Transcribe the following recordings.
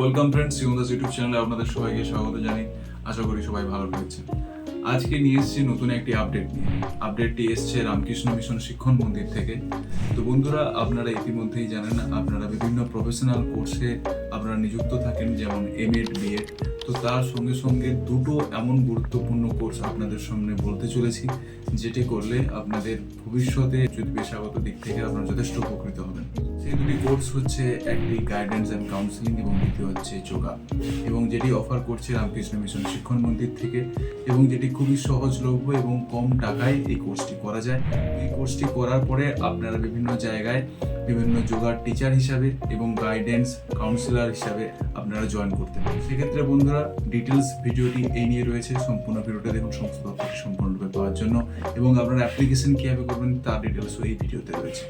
Welcome friends, ইউদাস YouTube চ্যানেলে আপনাদের সবাইকে স্বাগত জানাই। আশা করি সবাই ভালো রয়েছেন। আজকে নিয়ে এসেছি নতুন একটি আপডেট নিয়ে। আপডেটটি এসছে রামকৃষ্ণ মিশন শিক্ষণ মন্দির থেকে। তো বন্ধুরা, আপনারা ইতিমধ্যেই জানেন আপনারা বিভিন্ন প্রফেশনাল কোর্সে আপনারা নিযুক্ত থাকেন, যেমন এমএড, বিএড। তো তার সঙ্গে সঙ্গে দুটো এমন গুরুত্বপূর্ণ কোর্স আপনাদের সামনে বলতে চলেছি, যেটি করলে আপনাদের ভবিষ্যতে যদি পেশাগত দিক থেকে আপনারা যথেষ্ট উপকৃত হবেন। সেই দুটি কোর্স হচ্ছে, একটি গাইডেন্স অ্যান্ড কাউন্সিলিং এবং দ্বিতীয় হচ্ছে যোগা, এবং যেটি অফার করছে রামকৃষ্ণ মিশন শিক্ষণ মন্দির থেকে, এবং যেটি খুবই সহজলভ্য এবং কম টাকায় এই কোর্সটি করা যায়। এই কোর্সটি করার পরে আপনারা বিভিন্ন জায়গায় বিভিন্ন যোগার টিচার হিসাবে এবং গাইডেন্স কাউন্সিলর হিসাবে আপনারা জয়েন করতে পারেন। সেক্ষেত্রে বন্ধুরা, ডিটেলস ভিডিওটি এই নিয়ে রয়েছে। সম্পূর্ণ ভিডিওটা দেখুন সমস্ত তথ্যটি সম্পূর্ণরূপে পাওয়ার জন্য, এবং আপনার অ্যাপ্লিকেশন কীভাবে করবেন তার ডিটেলসও এই ভিডিওতে রয়েছে।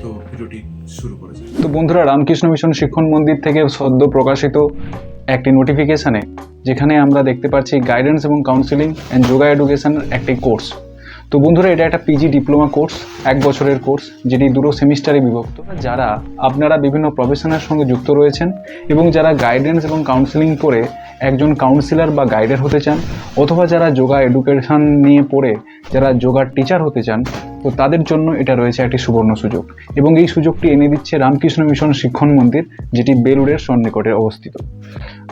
তো ভিডিওটি শুরু করা যায়। তো বন্ধুরা, রামকৃষ্ণ মিশন শিক্ষণ মন্দির থেকে সদ্য প্রকাশিত একটি নোটিফিকেশানে যেখানে আমরা দেখতে পাচ্ছি গাইডেন্স এবং কাউন্সিলিং অ্যান্ড যোগা এডুকেশনের একটি কোর্স। তো বন্ধুরা, এটা একটা পিজি ডিপ্লোমা কোর্স, 1 বছরের কোর্স, যেটি দুটো সেমিস্টারে বিভক্ত। যারা আপনারা বিভিন্ন প্রফেশনের সঙ্গে যুক্ত রয়েছেন এবং যারা গাইডেন্স এবং কাউন্সিলিং করে একজন কাউন্সিলর বা গাইডার হতে চান, অথবা যারা যোগা এডুকেশন নিয়ে পড়ে যারা যোগার টিচার হতে চান, তো তাদের জন্য এটা রয়েছে একটি সুবর্ণ সুযোগ। এবং এই সুযোগটি এনে দিচ্ছে রামকৃষ্ণ মিশন শিক্ষণ মন্দির, যেটি বেলুড়ের সন্নিকটে অবস্থিত।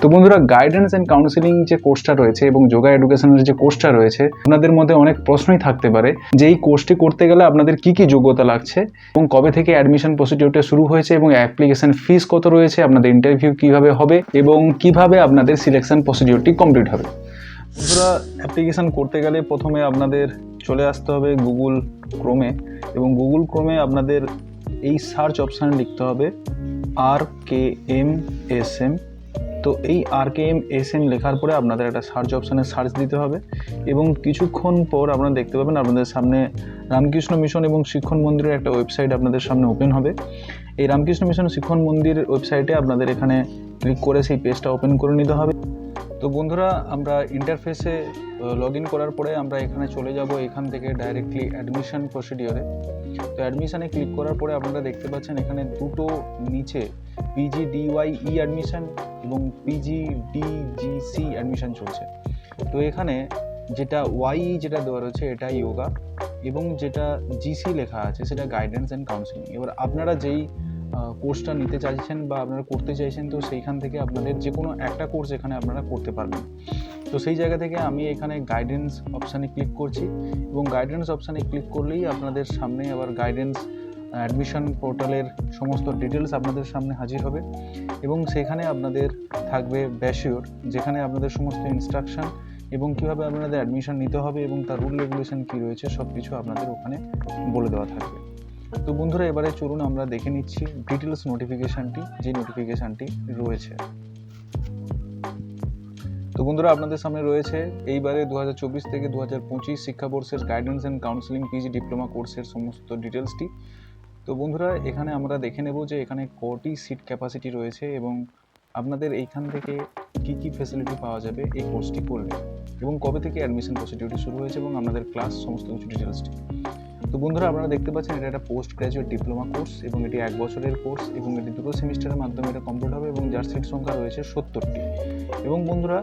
তো বন্ধুরা, গাইডেন্স অ্যান্ড কাউন্সিলিং যে কোর্সটা রয়েছে এবং যোগা এডুকেশনের যে কোর্সটা রয়েছে, আপনাদের মধ্যে অনেক প্রশ্নই থাকতে পারে যে এই কোর্সটি করতে গেলে আপনাদের কি কি যোগ্যতা লাগছে, এবং কবে থেকে অ্যাডমিশন প্রসিডিওরটা শুরু হয়েছে, এবং অ্যাপ্লিকেশন ফিস কত রয়েছে, আপনাদের ইন্টারভিউ কিভাবে হবে, এবং কিভাবে আপনাদের সিলেকশন প্রসিডিওরটি কমপ্লিট হবে। বন্ধুরা, অ্যাপ্লিকেশন করতে গেলে প্রথমে আপনাদের চলে আসতে হবে গুগল ক্রোমে, এবং গুগল ক্রোমে আপনাদের এই সার্চ অপশানে লিখতে হবে RKMSM। তো এই RKMSM লেখার পরে আপনাদের একটা সার্চ অপশানে সার্চ দিতে হবে, এবং কিছুক্ষণ পর আপনারা দেখতে পাবেন আপনাদের সামনে রামকৃষ্ণ মিশন এবং শিক্ষণ মন্দিরের একটা ওয়েবসাইট আপনাদের সামনে ওপেন হবে। এই রামকৃষ্ণ মিশন শিক্ষণ মন্দির ওয়েবসাইটে আপনাদের এখানে ক্লিক করে সেই পেজটা ওপেন করে নিতে হবে। তো বন্ধুরা, আমরা ইন্টারফেসে লগ ইন করার পরে আমরা এখানে চলে যাব, এখান থেকে ডাইরেক্টলি অ্যাডমিশন প্রসিডিওরে। তো অ্যাডমিশানে ক্লিক করার পরে আপনারা দেখতে পাচ্ছেন এখানে দুটো নিচে PGDYE অ্যাডমিশন এবং PGDGC অ্যাডমিশন চলছে। তো এখানে যেটা YE যেটা দেওয়া রয়েছে এটা যোগা, এবং যেটা GC লেখা আছে সেটা গাইডেন্স অ্যান্ড কাউন্সিলিং। এবার আপনারা যেই কোর্সটা নিতে চাইছেন বা আপনারা করতে চাইছেন, তো সেইখান থেকে আপনাদের যে কোনো একটা কোর্স এখানে আপনারা করতে পারবেন। তো সেই জায়গা থেকে আমি এখানে গাইডেন্স অপশানে ক্লিক করছি, এবং গাইডেন্স অপশানে ক্লিক করলেই আপনাদের সামনে আবার গাইডেন্স অ্যাডমিশন পোর্টালের সমস্ত ডিটেলস আপনাদের সামনে হাজির হবে, এবং সেখানে আপনাদের থাকবে ব্যাশিওর, যেখানে আপনাদের সমস্ত ইনস্ট্রাকশান এবং কীভাবে আপনাদের অ্যাডমিশন নিতে হবে এবং তার রুল রেগুলেশন কী রয়েছে সব কিছু আপনাদের ওখানে বলে দেওয়া থাকবে। তো বন্ধুরা, এবারে চলুন আমরা দেখে নিচ্ছি ডিটেলস নোটিফিকেশানটি, যে নোটিফিকেশানটি রয়েছে। তো বন্ধুরা, আপনাদের সামনে রয়েছে এইবারে 2024 থেকে 2025 শিক্ষাবর্ষের guidance and counselling PG diploma কোর্সের সমস্ত ডিটেলসটি। তো বন্ধুরা, এখানে আমরা দেখে নেব যে এখানে কটি সিট ক্যাপাসিটি রয়েছে এবং আপনাদের এইখান থেকে কী কী ফেসিলিটি পাওয়া যাবে এই কোর্সটি করলে, এবং কবে থেকে অ্যাডমিশন প্রসিডিউরটি শুরু হয়েছে এবং আপনাদের ক্লাস সমস্ত কিছু ডিটেলসটি। তো বন্ধুরা, আপনারা দেখতে পাচ্ছেন এটা একটা পোস্ট গ্র্যাজুয়েট ডিপ্লোমা কোর্স, এবং এটি 1 বছরের কোর্স, এবং এটি দুটো সেমিস্টারের মাধ্যমে এটা কমপ্লিট হবে, এবং যার সিট সংখ্যা রয়েছে 70টি। এবং বন্ধুরা,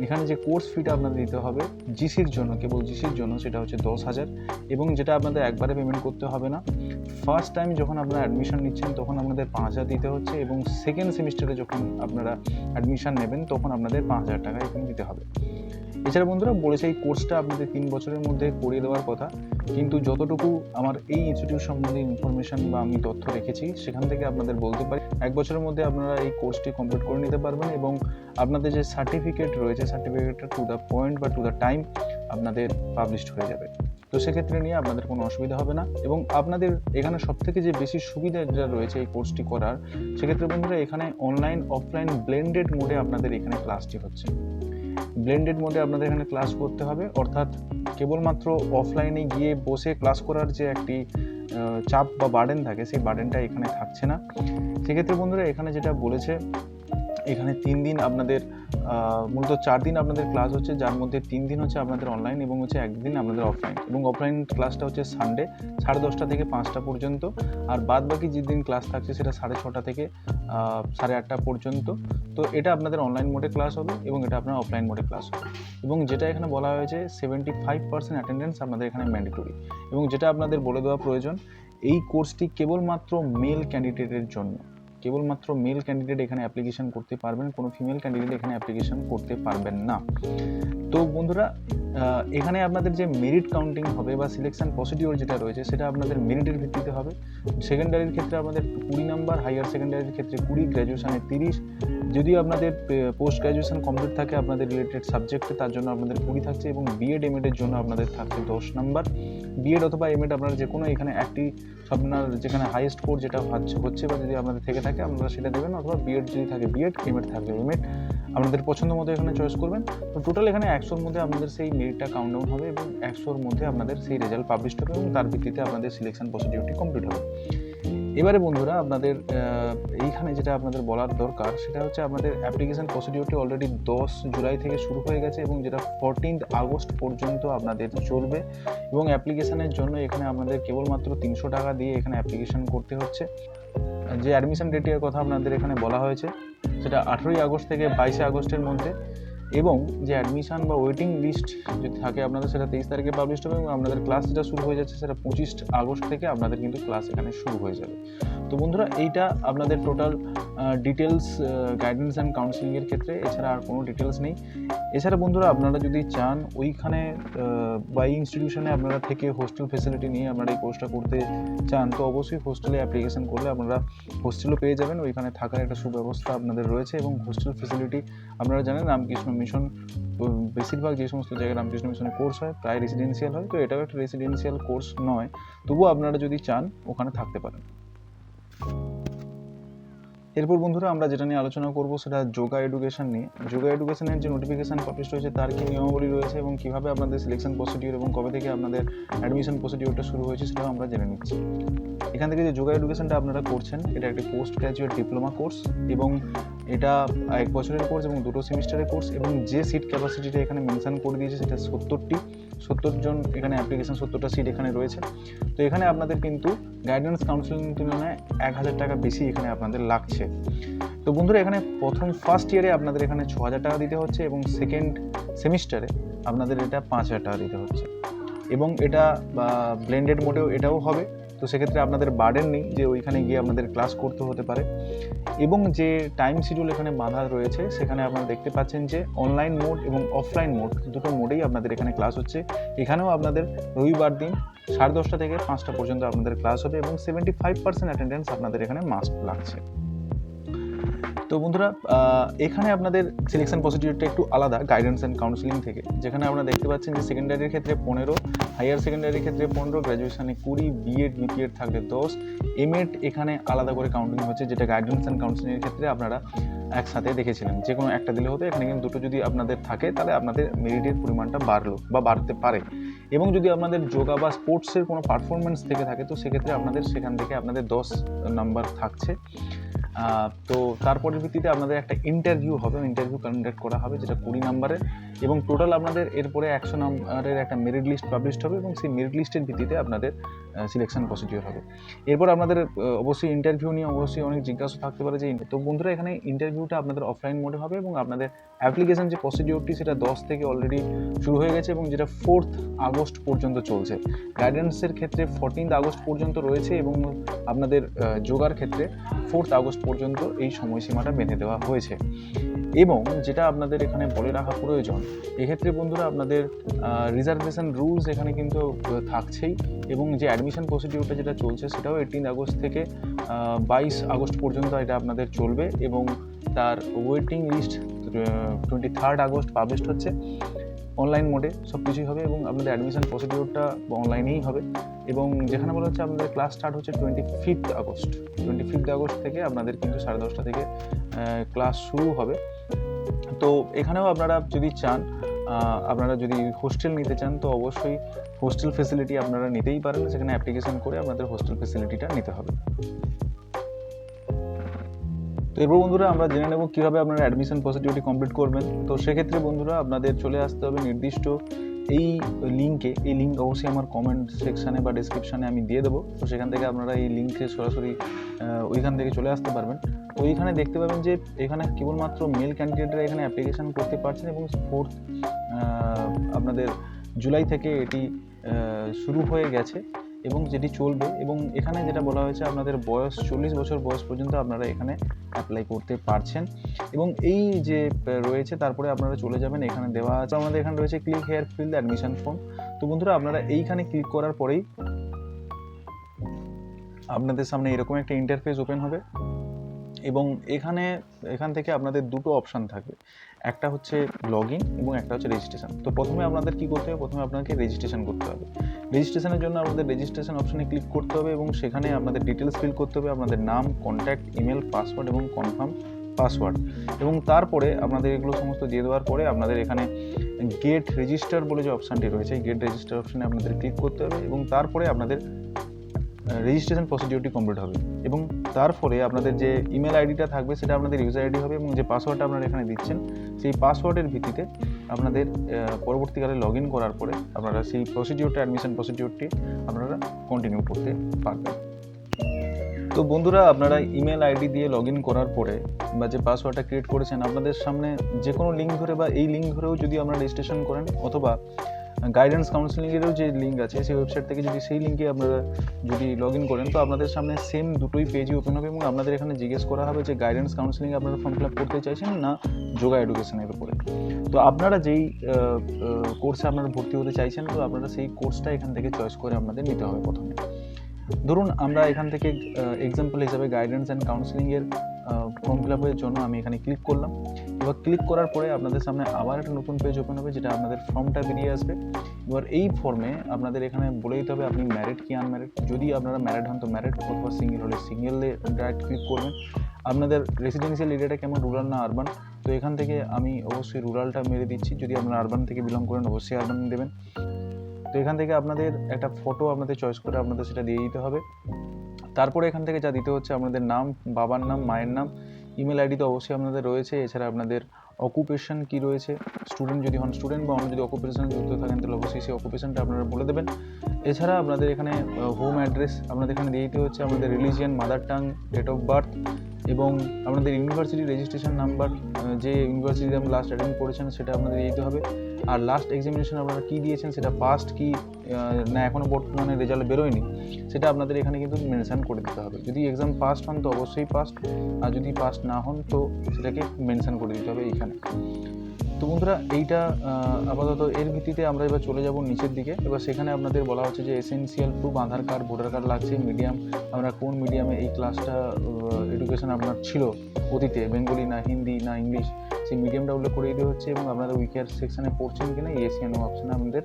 এখানে যে কোর্স ফিটা আপনাদের দিতে হবে জিসির জন্য, কেবল জিসির জন্য, সেটা হচ্ছে 10,000, এবং যেটা আপনাদের একবারে পেমেন্ট করতে হবে না। ফার্স্ট টাইম যখন আপনারা অ্যাডমিশন নিচ্ছেন তখন আপনাদের 5,000 দিতে হচ্ছে, এবং সেকেন্ড সেমিস্টারে যখন আপনারা অ্যাডমিশন নেবেন তখন আপনাদের 5,000 টাকা এখানে দিতে হবে। এছাড়া বন্ধুরা বলেছে এই কোর্সটা আপনাদের 3 বছরের মধ্যে করিয়ে দেওয়ার কথা, কিন্তু যতটুকু আমার এই ইনস্টিটিউট সম্বন্ধে ইনফরমেশন বা আমি তথ্য রেখেছি সেখান থেকে আপনাদের বলতে পারি 1 বছরের মধ্যে আপনারা এই কোর্সটি কমপ্লিট করে নিতে পারবেন, এবং আপনাদের যে সার্টিফিকেট রয়েছে সার্টিফিকেটটা টু দ্য পয়েন্ট বা টু দ্য টাইম আপনাদের পাবলিশড হয়ে যাবে। তো সেক্ষেত্রে নিয়ে আপনাদের কোনো অসুবিধা হবে না, এবং আপনাদের এখানে সবথেকে যে বেশি সুবিধা যেটা রয়েছে এই কোর্সটি করার, সেক্ষেত্রে বন্ধুরা এখানে অনলাইন অফলাইন ব্লেন্ডেড মোডে আপনাদের এখানে ক্লাসটি হচ্ছে। ব্লেন্ডেড মোডে আপনাদের এখানে ক্লাস করতে হবে, অর্থাৎ কেবলমাত্র অফলাইনে গিয়ে বসে ক্লাস করার যে একটি চাপ বা বার্ডেন থাকে সেই বার্ডেনটা এখানে থাকছে না। সেক্ষেত্রে বন্ধুরা এখানে যেটা বলেছে, এখানে 3 দিন আপনাদের মূলত 4 দিন আপনাদের ক্লাস হচ্ছে, যার মধ্যে 3 দিন হচ্ছে আপনাদের অনলাইন এবং হচ্ছে একদিন আপনাদের অফলাইন। এবং অফলাইন ক্লাসটা হচ্ছে সানডে 10:30 থেকে 5টা পর্যন্ত, আর বাদ বাকি যে দিন ক্লাস থাকছে সেটা 6:30 থেকে 8:30 পর্যন্ত। তো এটা আপনাদের অনলাইন মোডে ক্লাস হবে এবং এটা আপনার অফলাইন মোডে ক্লাস হবে। এবং যেটা এখানে বলা হয়েছে 75% অ্যাটেন্ডেন্স আপনাদের এখানে ম্যান্ডেটরি। এবং যেটা আপনাদের বলে দেওয়া প্রয়োজন, এই কোর্সটি কেবলমাত্র মেল ক্যান্ডিডেটের জন্য। কেবলমাত্র মেল ক্যান্ডিডেট এখানে অ্যাপ্লিকেশন করতে পারবেন, কোনো ফিমেল ক্যান্ডিডেট এখানে অ্যাপ্লিকেশন করতে পারবেন না। তো বন্ধুরা, এখানে আপনাদের যে মেরিট কাউন্টিং হবে বা সিলেকশন প্রসিডিওর যেটা রয়েছে সেটা আপনাদের মেরিটের ভিত্তিতে হবে। সেকেন্ডারির ক্ষেত্রে আপনাদের 20 নাম্বার, হাইয়ার সেকেন্ডারির ক্ষেত্রে 20, গ্র্যাজুয়েশনে 30। যদি আপনাদের পোস্ট গ্র্যাজুয়েশন কমপ্লিট থাকে আপনাদের রিলেটেড সাবজেক্টে, তার জন্য আপনাদের 20 থাকছে। এবং বিএড এমএডের জন্য আপনাদের থাকছে 10 নাম্বার। বিএড অথবা এমএড আপনারা যে কোনো এখানে একটি আপনার যেখানে হাইয়েস্ট কোর্স যেটা হচ্ছে বা যদি আপনাদের থেকে থাকে আপনারা সেটা দেবেন, অথবা বিএড যদি থাকে বিএড, এমএড থাকবে এমএড, আপনাদের পছন্দ মতো এখানে চয়েস করবেন। তো টোটাল এখানে 100-র মধ্যে আপনাদের সেই মেরিটটা কাউন্টডাউন হবে এবং 100-র মধ্যে আপনাদের সেই রেজাল্ট পাবলিশড হবে এবং তার ভিত্তিতে আপনাদের সিলেকশন প্রসিডিওরটি কমপ্লিট হবে। এবারে বন্ধুরা, আপনাদের এইখানে যেটা আপনাদের বলার দরকার সেটা হচ্ছে আপনাদের অ্যাপ্লিকেশন প্রসিডিওরটি অলরেডি 10 জুলাই থেকে শুরু হয়ে গেছে এবং যেটা 14 আগস্ট পর্যন্ত আপনাদের চলবে। এবং অ্যাপ্লিকেশনের জন্য এখানে আপনাদের কেবলমাত্র 300 টাকা দিয়ে এখানে অ্যাপ্লিকেশন করতে হচ্ছে। যে অ্যাডমিশন ডেটের কথা আপনাদের এখানে বলা হয়েছে সেটা 18 আগস্ট থেকে 22 আগস্টের মধ্যে। এবং যে অ্যাডমিশন বা ওয়েটিং লিস্ট যদি থাকে আপনাদের সেটা 23 তারিখে পাবলিশ হবে এবং আপনাদের ক্লাস যেটা শুরু হয়ে যাচ্ছে সেটা 25 আগস্ট থেকে আপনাদের কিন্তু ক্লাস এখানে শুরু হয়ে যাবে। তো বন্ধুরা, এইটা আপনাদের টোটাল ডিটেলস গাইডেন্স অ্যান্ড কাউন্সিলিংয়ের ক্ষেত্রে, এছাড়া আর কোনো ডিটেলস নেই। এছাড়া বন্ধুরা, আপনারা যদি চান ওইখানে বা এই ইনস্টিটিউশনে আপনারা থেকে হোস্টেল ফেসিলিটি নিয়ে আপনারা এই কোর্সটা করতে চান, তো অবশ্যই হোস্টেলে অ্যাপ্লিকেশন করলে আপনারা হোস্টেলও পেয়ে যাবেন। ওইখানে থাকার একটা সুব্যবস্থা আপনাদের রয়েছে এবং হোস্টেল ফেসিলিটি আপনারা জানেন রামকৃষ্ণ মিশন, বেশিরভাগ যে সমস্ত জায়গায় রামকৃষ্ণ মিশনে কোর্স হয় প্রায় রেসিডেন্সিয়াল হয়, তো এটাও একটা রেসিডেন্সিয়াল কোর্স নয়, তবুও আপনারা যদি চান ওখানে থাকতে পারেন। এরপর বন্ধুরা, আমরা যেটা নিয়ে আলোচনা করব সেটা যোগা এডুকেশন নিয়ে। যোগা এডুকেশনের যে নোটিফিকেশান পাবলিশ হয়েছে তার কী নিয়মাবলী রয়েছে এবং কীভাবে আপনাদের সিলেকশন প্রসিডিওর এবং কবে থেকে আপনাদের অ্যাডমিশন প্রসিডিওরটা শুরু হয়েছে সেটাও আমরা জেনে নিচ্ছি। এখান থেকে যে যোগা এডুকেশনটা আপনারা করছেন এটা একটি পোস্ট গ্র্যাজুয়েট ডিপ্লোমা কোর্স এবং এটা 1 বছরের কোর্স এবং 2 সেমিস্টারের কোর্স। এবং যে সিট ক্যাপাসিটিটা এখানে মেনশন করে দিয়েছে সেটা 70 জন এখানে অ্যাপ্লিকেশন, 70টা সিট এখানে রয়েছে। তো এখানে আপনাদের কিন্তু গাইডেন্স কাউন্সিলিং তুলনায় 1000 টাকা বেশি এখানে আপনাদের লাগছে। তো বন্ধুরা, এখানে ফার্স্ট ইয়ারে আপনাদের এখানে 6000 টাকা দিতে হচ্ছে এবং সেকেন্ড সেমিস্টারে আপনাদের এটা 5000 টাকা দিতে হচ্ছে। এবং এটা ব্লেন্ডেড মোডেও এটাও হবে, তো সেক্ষেত্রে আপনাদের বার্ডেন নেই যে ওইখানে গিয়ে আপনাদের ক্লাস করতে হতে পারে। এবং যে টাইম শিডিউল এখানে বাঁধা রয়েছে সেখানে আপনারা দেখতে পাচ্ছেন যে অনলাইন মোড এবং অফলাইন মোড দুটো মোডেই আপনাদের এখানে ক্লাস হচ্ছে। এখানেও আপনাদের রবিবার দিন 10:30 থেকে 5টা পর্যন্ত আপনাদের ক্লাস হবে এবং 75% অ্যাটেন্ডেন্স আপনাদের এখানে মাস্ট লাগছে। তো বন্ধুরা, এখানে আপনাদের সিলেকশন প্রসিডিউরটা একটু আলাদা গাইডেন্স অ্যান্ড কাউন্সিলিং থেকে, যেখানে আপনারা দেখতে পাচ্ছেন যে সেকেন্ডারির ক্ষেত্রে 15, হাইয়ার সেকেন্ডারির ক্ষেত্রে 15, গ্র্যাজুয়েশনে 20, বিএড বিপিএড থাকলে 10, এমএড এখানে আলাদা করে কাউন্টিং হচ্ছে, যেটা গাইডেন্স অ্যান্ড কাউন্সিলিংয়ের ক্ষেত্রে আপনারা একসাথে দেখেছিলেন। যে কোনো একটা দিলে হতো, এখানে কিন্তু দুটো যদি আপনাদের থাকে তাহলে আপনাদের মেরিটের পরিমাণটা বাড়লো বা বাড়তে পারে। এবং যদি আপনাদের যোগা বা স্পোর্টসের কোনো পারফরমেন্স থেকে থাকে তো সেক্ষেত্রে আপনাদের সেখান থেকে আপনাদের 10 নাম্বার থাকছে। তো তারপরের ভিত্তিতে আপনাদের একটা ইন্টারভিউ হবে, ইন্টারভিউ কন্ডাক্ট করা হবে যেটা 20 নাম্বারের এবং টোটাল আপনাদের এরপরে 100 নাম্বারের একটা মেরিট লিস্ট পাবলিশড হবে এবং সেই মেরিট লিস্টের ভিত্তিতে আপনাদের সিলেকশন প্রসিডিওর হবে। এরপর আপনাদের অবশ্যই ইন্টারভিউ নিয়ে অবশ্যই অনেক জিজ্ঞাসা থাকতে পারে যে, তো বন্ধুরা এখানে ইন্টারভিউটা আপনাদের অফলাইন মোডে হবে এবং আপনাদের অ্যাপ্লিকেশন যে প্রসিডিওরটি সেটা 10 থেকে অলরেডি শুরু হয়ে গেছে এবং যেটা 4 আগস্ট পর্যন্ত চলছে। গাইডেন্সের ক্ষেত্রে 14 আগস্ট পর্যন্ত রয়েছে এবং আপনাদের যোগার ক্ষেত্রে 4 আগস্ট পর্যন্ত এই সময়সীমাটা বেঁধে দেওয়া হয়েছে। এবং যেটা আপনাদের এখানে বলে রাখা প্রয়োজন, এক্ষেত্রে বন্ধুরা আপনাদের রিজার্ভেশন রুলস এখানে কিন্তু থাকছেই এবং যে অ্যাডমিশন প্রসিডিওরটা যেটা চলছে সেটাও 18 আগস্ট থেকে 22 আগস্ট পর্যন্ত এটা আপনাদের চলবে এবং তার ওয়েটিং লিস্ট 23 আগস্ট পাবলিশড হচ্ছে। অনলাইন মোডে সব কিছুই হবে এবং আপনাদের অ্যাডমিশন প্রসিডিওরটা অনলাইনেই হবে এবং যেখানে বলা হচ্ছে আপনাদের ক্লাস স্টার্ট হচ্ছে 25 আগস্ট থেকে আপনাদের কিন্তু 10:30 থেকে ক্লাস শুরু হবে। তো এখানেও আপনারা যদি চান, আপনারা যদি হোস্টেল নিতে চান তো অবশ্যই হোস্টেল ফেসিলিটি আপনারা নিতেই পারেন, সেখানে অ্যাপ্লিকেশন করে আপনাদের হোস্টেল ফেসিলিটিটা নিতে হবে। তো এরপর বন্ধুরা আমরা জেনে নেব কীভাবে আপনারা অ্যাডমিশন প্রসিডিউরটি কমপ্লিট করবেন। তো সেক্ষেত্রে বন্ধুরা আপনাদের চলে আসতে হবে নির্দিষ্ট এই লিঙ্কে। এই লিঙ্ক অবশ্যই আমার কমেন্ট সেকশানে বা ডিসক্রিপশানে আমি দিয়ে দেবো। তো সেখান থেকে আপনারা এই লিঙ্কে সরাসরি ওইখান থেকে চলে আসতে পারবেন। তো এইখানে দেখতে পাবেন যে এখানে কেবলমাত্র মেল ক্যান্ডিডেটরা এখানে অ্যাপ্লিকেশান করতে পারছেন এবং 4 আপনাদের জুলাই থেকে এটি শুরু হয়ে গেছে এবং যেটি চলবে। এবং এখানে যেটা বলা হয়েছে আপনাদের বয়স 40 বছর বয়স পর্যন্ত আপনারা এখানে অ্যাপ্লাই করতে পারছেন। এবং এই যে রয়েছে তারপরে আপনারা চলে যাবেন, এখানে দেওয়া আছে আমাদের এখানে রয়েছে click here fill the admission form. তো বন্ধুরা আপনারা এইখানে ক্লিক করার পরেই আপনাদের সামনে এরকম একটা ইন্টারফেস ওপেন হবে এবং এখান থেকে আপনাদের দুটো অপশান থাকবে, একটা হচ্ছে লগ ইন এবং একটা হচ্ছে রেজিস্ট্রেশন। তো প্রথমে আপনাদের কী করতে হবে, প্রথমে আপনাকে রেজিস্ট্রেশন করতে হবে। রেজিস্ট্রেশনের জন্য আপনাদের রেজিস্ট্রেশন অপশানে ক্লিক করতে হবে এবং সেখানে আপনাদের ডিটেলস ফিল করতে হবে, আপনাদের নাম, কন্ট্যাক্ট, ইমেল, পাসওয়ার্ড এবং কনফার্ম পাসওয়ার্ড। এবং তারপরে আপনাদের এগুলো সমস্ত দিয়ে দেওয়ার পরে আপনাদের এখানে গেট রেজিস্টার বলে যে অপশানটি রয়েছে, গেট রেজিস্টার অপশানে আপনাদের ক্লিক করতে হবে এবং তারপরে আপনাদের রেজিস্ট্রেশন প্রসিডিউরটি কমপ্লিট হবে। এবং তারপরে আপনাদের যে ইমেল আইডিটা থাকবে সেটা আপনাদের ইউজার আইডি হবে এবং যে পাসওয়ার্ডটা আপনারা এখানে দিচ্ছেন সেই পাসওয়ার্ডের ভিত্তিতে আপনাদের পরবর্তীকালে লগ ইন করার পরে আপনারা সেই প্রসিডিউরটা, অ্যাডমিশন প্রসিডিউরটি আপনারা কন্টিনিউ করতে পারবেন। তো বন্ধুরা আপনারা ইমেল আইডি দিয়ে লগ ইন করার পরে বা যে পাসওয়ার্ডটা ক্রিয়েট করেছেন আপনাদের সামনে যে কোনো লিঙ্ক ধরে বা এই লিঙ্ক ধরেও যদি আপনারা রেজিস্ট্রেশন করেন অথবা গাইডেন্স কাউন্সিলিংয়েরও যে লিঙ্ক আছে সেই ওয়েবসাইট থেকে যদি সেই লিঙ্কে আপনারা যদি লগ ইন করেন তো আপনাদের সামনে সেম দুটোই পেজই ওপেন হবে এবং আপনাদের এখানে জিজ্ঞেস করা হবে যে গাইডেন্স কাউন্সিলিংয়ে আপনারা ফর্ম ফিল আপ করতে চাইছেন না যোগা এডুকেশনের উপরে। তো আপনারা যেই কোর্সে আপনারা ভর্তি হতে চাইছেন তো আপনারা সেই কোর্সটা এখান থেকে চয়েস করে আপনাদের নিতে হবে। প্রথমে ধরুন আমরা এখান থেকে এক্সাম্পল হিসাবে গাইডেন্স অ্যান্ড কাউন্সিলিংয়ের ফর্ম ফিল আপের জন্য আমি এখানে ক্লিক করলাম। এবার ক্লিক করার পরে আপনাদের সামনে আবার একটা নতুন পেজ ওপেন হবে যেটা আপনাদের ফর্মটা বেরিয়ে আসবে। এবার এই ফর্মে আপনাদের এখানে বলে দিতে হবে আপনি ম্যারিড কি আনম্যারিড। যদি আপনারা ম্যারিড হন তো ম্যারিড, অথবা সিঙ্গেল হলে সিঙ্গেলে ডাইরেক্ট ক্লিক করবেন। আপনাদের রেসিডেন্সিয়াল এরিয়াটা কেমন, রুরাল না আরবান। তো এখান থেকে আমি অবশ্যই রুরালটা মেরে দিচ্ছি। যদি আপনারা আরবান থেকে বিলং করেন অবশ্যই আরবান দেবেন। তো এখান থেকে আপনাদের একটা ফটো আপনাদের চয়েস করে আপনাদের সেটা দিয়ে দিতে হবে। তারপরে এখান থেকে যা দিতে হচ্ছে আপনাদের নাম, বাবার নাম, মায়ের নাম, ইমেল আইডি তো অবশ্যই আপনাদের রয়েছে। এছাড়া আপনাদের অকুপেশন কি রয়েছে, স্টুডেন্ট যদি হন স্টুডেন্ট বা অন্য যদি অকুপেশন যুক্ত থাকেন তাহলে অবশ্যই সেই অকুপেশনটা আপনারা বলে দেবেন। এছাড়া আপনাদের এখানে হোম অ্যাড্রেস আপনাদের এখানে দিয়ে দিতে হচ্ছে, আপনাদের religion, mother tongue, date of birth এবং আপনাদের ইউনিভার্সিটি রেজিস্ট্রেশন নাম্বার, যে ইউনিভার্সিটিতে আপনি লাস্ট অ্যাটেন্ড করেছেন সেটা আপনাদের দিতে হবে। আর লাস্ট এক্সামিনেশন আপনারা কী দিয়েছেন সেটা পাস্ট কি না এখনও বর্তমানে রেজাল্ট বেরোয়নি সেটা আপনাদের এখানে কিন্তু মেনশান করে দিতে হবে। যদি এক্সাম পাস্ট হন তো অবশ্যই পাস্ট, আর যদি পাস্ট না হন তো সেটাকে মেনশান করে দিতে হবে এইখানে। তো বন্ধুরা এইটা আপাতত এর ভিত্তিতে আমরা এবার চলে যাব নিচের দিকে। এবার সেখানে আপনাদের বলা হচ্ছে যে এসেনশিয়াল প্রুফ আধার কার্ড, ভোটার কার্ড লাগছে, মিডিয়াম আমরা কোন মিডিয়ামে এই ক্লাসটা এডুকেশন আপনার ছিল অতীতে, বেঙ্গলি না হিন্দি না ইংলিশ, সেই মিডিয়ামটা উল্লেখ করে দিতে হচ্ছে এবং আপনাদের উইকের সেকশানে পড়ছেন কিনা এশিয়ান অপশানে আপনাদের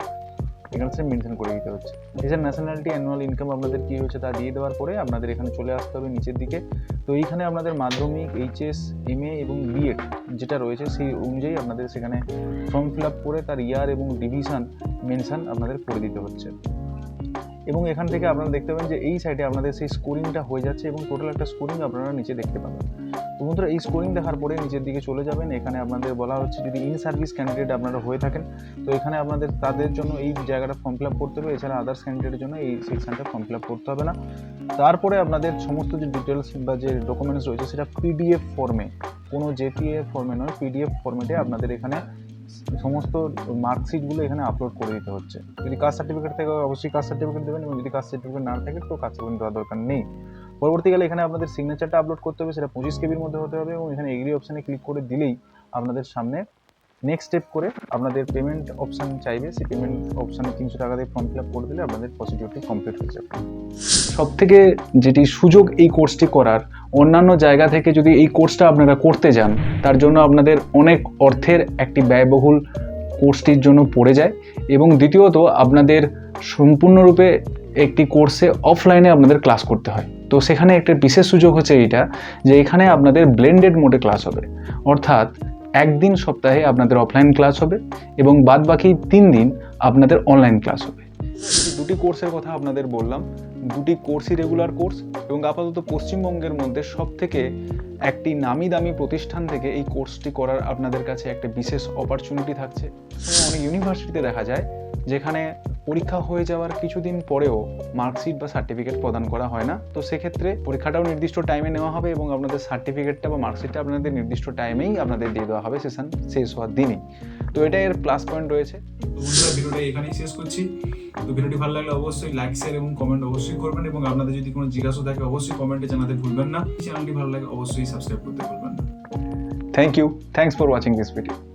এখানে সে মেনশন করে দিতে হচ্ছে। এছাড়া ন্যাশনালিটি, অ্যানুয়াল ইনকাম আপনাদের কী হয়েছে তা দিয়ে দেওয়ার পরে আপনাদের এখানে চলে আসতে হবে নিচের দিকে। তো এইখানে আপনাদের মাধ্যমিক, এইচএস, এমএ এবং বিএড যেটা রয়েছে সেই অনুযায়ী আপনাদের সেখানে ফর্ম ফিল আপ করে তার ইয়ার এবং ডিভিশন মেনশন আপনাদের করে দিতে হচ্ছে। এবং এখান থেকে আপনারা দেখতে পাবেন যে এই সাইডে আপনাদের সেই স্কোরিংটা হয়ে যাচ্ছে এবং টোটাল একটা স্কোরিং আপনারা নিচে দেখতে পাবেন। তো বন্ধুরা এই স্কোরিং দেখার পরে নিচের দিকে চলে যাবেন। এখানে আপনাদের বলা হচ্ছে যদি ইন সার্ভিস ক্যান্ডিডেট আপনারা হয়ে থাকেন তো এখানে আপনাদের তাদের জন্য এই জায়গাটা ফর্ম ফিল আপ করতে হবে। এছাড়া আদার্স ক্যান্ডিডেটের জন্য এই সেকশনটা ফর্ম ফিল আপ করতে হবে না। তারপরে আপনাদের সমস্ত যে ডিটেলস বা যে ডকুমেন্টস রয়েছে সেটা পিডিএফ ফর্মে, কোনো জেপিএ ফর্মে নয়, পিডিএফ ফর্মেটে আপনাদের এখানে সমস্ত মার্কশিটগুলো এখানে আপলোড করে দিতে হচ্ছে। যদি কাস্ট সার্টিফিকেট থাকে অবশ্যই কাস্ট সার্টিফিকেট দেবেন এবং যদি কাস্ট সার্টিফিকেট না থাকে তো কাস্ট সার্টিফিকেট দেওয়ার দরকার নেই। পরবর্তীকালে এখানে আপনাদের সিগনেচারটা আপলোড করতে হবে, সেটা 25 কেবির মধ্যে হতে হবে এবং এখানে এগ্রি অপশানে ক্লিক করে দিলেই আপনাদের সামনে নেক্সট স্টেপ করে আপনাদের পেমেন্ট অপশান চাইবে। সেই পেমেন্ট অপশানে 300 টাকা দিয়ে ফর্ম ফিল আপ করে দিলে আপনাদের প্রসিডিউরটি কমপ্লিট হয়ে যাবে। সবথেকে যেটি সুযোগ এই কোর্সটি করার, অন্যান্য জায়গা থেকে যদি এই কোর্সটা আপনারা করতে যান তার জন্য আপনাদের অনেক অর্থের একটি ব্যয়বহুল কোর্সটির জন্য পড়ে যায় এবং দ্বিতীয়ত আপনাদের সম্পূর্ণরূপে একটি কোর্সে অফলাইনে আপনাদের ক্লাস করতে হয়। তো সেখানে একটা বিশেষ সুযোগ হচ্ছে এইটা যে এখানে আপনাদের ব্লেন্ডেড মোডে ক্লাস হবে, অর্থাৎ একদিন সপ্তাহে আপনাদের অফলাইন ক্লাস হবে এবং বাদ বাকি 3 দিন আপনাদের অনলাইন ক্লাস হবে। দুটি কোর্সের কথা আপনাদের বললাম। দুটি কোর্সই রেগুলার কোর্স এবং আপাতত পশ্চিমবঙ্গের মধ্যে সবথেকে একটি নামি দামি প্রতিষ্ঠান থেকে এই কোর্সটি করার আপনাদের কাছে একটা বিশেষ অপরচুনিটি থাকছে। অনেক ইউনিভার্সিটিতে দেখা যায় যেখানে পরীক্ষা হয়ে যাওয়ার কিছুদিন পরেও মার্কশিট বা সার্টিফিকেট প্রদান করা হয় না। তো সেক্ষেত্রে পরীক্ষাটাও নির্দিষ্ট টাইমে নেওয়া হবে এবং আপনাদের সার্টিফিকেটটা বা মার্কশিটটা আপনাদের নির্দিষ্ট টাইমেই আপনাদের দিয়ে দেওয়া হবে সেশন শেষ হওয়ার দিনই। তো এটা এর প্লাস পয়েন্ট রয়েছে। তো বন্ধুরা ভিডিওটা এখানেই শেষ করছি। তো ভিডিওটি ভালো লাগলে অবশ্যই লাইক শেয়ার এবং কমেন্ট অবশ্যই করবেন এবং আপনাদের যদি কোনো জিজ্ঞাসা থাকে অবশ্যই কমেন্টে জানাতে ভুলবেন না। চ্যানেলটি ভালো লাগে অবশ্যই সাবস্ক্রাইব করতে ভুলবেন না। Thank you, thanks for watching this video.